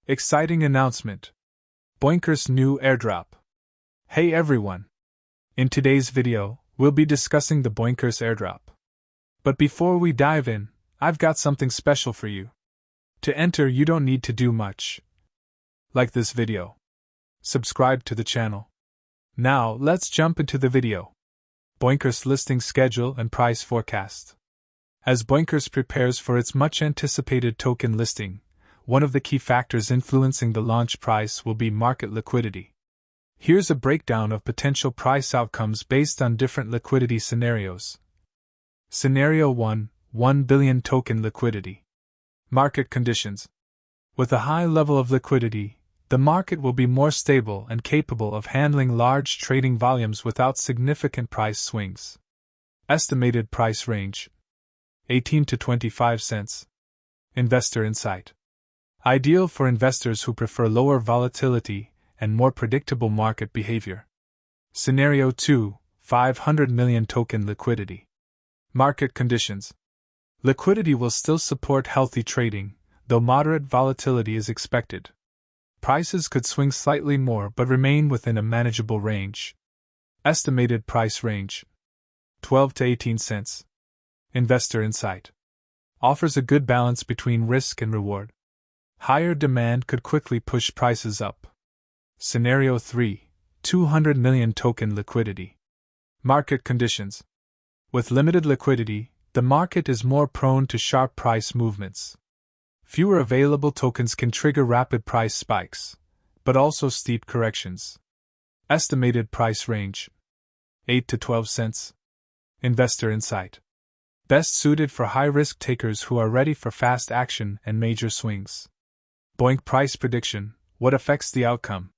Exciting announcement. Boinkers new airdrop. Hey everyone! In today's video, we'll be discussing the Boinkers Airdrop. But before we dive in, I've got something special for you. To enter, you don't need to do much. Like this video. Subscribe to the channel. Now, let's jump into the video. Boinkers listing schedule and price forecast. As Boinkers prepares for its much-anticipated token listing, one of the key factors influencing the launch price will be market liquidity. Here's a breakdown of potential price outcomes based on different liquidity scenarios. Scenario 1: 1 billion token liquidity. Market conditions. With a high level of liquidity, the market will be more stable and capable of handling large trading volumes without significant price swings. Estimated price range: 18 to 25 cents. Investor insight. Ideal for investors who prefer lower volatility and more predictable market behavior. Scenario 2: 500 million token liquidity. Market conditions. Liquidity will still support healthy trading, though moderate volatility is expected. Prices could swing slightly more but remain within a manageable range. Estimated price range: 12 to 18 cents. Investor insight. Offers a good balance between risk and reward. Higher demand could quickly push prices up. Scenario 3: 200 million token liquidity. Market conditions. With limited liquidity, the market is more prone to sharp price movements. Fewer available tokens can trigger rapid price spikes, but also steep corrections. Estimated price range: 8 to 12 cents. Investor insight. Best suited for high-risk takers who are ready for fast action and major swings. Boink price prediction: what affects the outcome?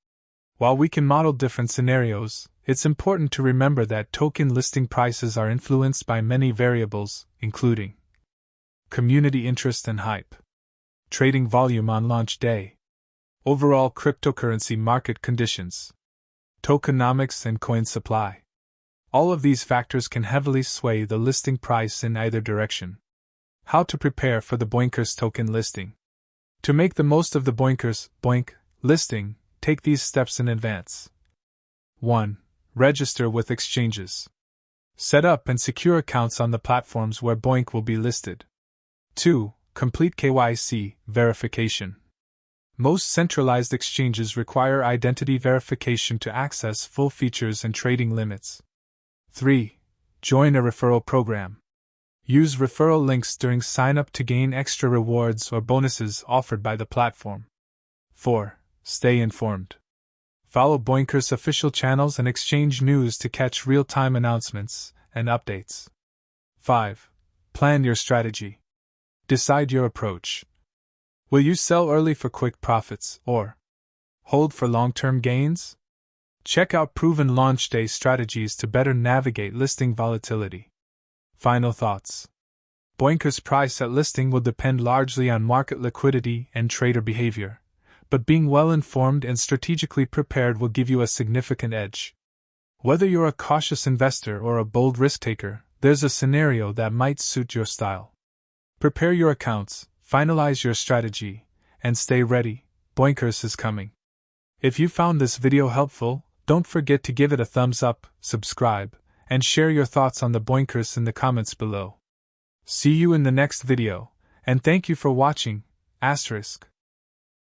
While we can model different scenarios, it's important to remember that token listing prices are influenced by many variables, including community interest and hype, trading volume on launch day, overall cryptocurrency market conditions, tokenomics and coin supply. All of these factors can heavily sway the listing price in either direction. How to prepare for the Boinkers token listing. To make the most of the Boinkers listing, take these steps in advance. 1. Register with exchanges. Set up and secure accounts on the platforms where Boink will be listed. 2. Complete KYC verification. Most centralized exchanges require identity verification to access full features and trading limits. 3. Join a referral program. Use referral links during sign-up to gain extra rewards or bonuses offered by the platform. 4. Stay informed. Follow Boinkers official channels and exchange news to catch real-time announcements and updates. 5. Plan your strategy. Decide your approach. Will you sell early for quick profits or hold for long-term gains? Check out proven launch day strategies to better navigate listing volatility. Final thoughts. Boinkers' price at listing will depend largely on market liquidity and trader behavior, but being well-informed and strategically prepared will give you a significant edge. Whether you're a cautious investor or a bold risk-taker, there's a scenario that might suit your style. Prepare your accounts, finalize your strategy, and stay ready. Boinkers is coming. If you found this video helpful, don't forget to give it a thumbs up, subscribe, and share your thoughts on the Boinkers in the comments below. See you in the next video, and thank you for watching. **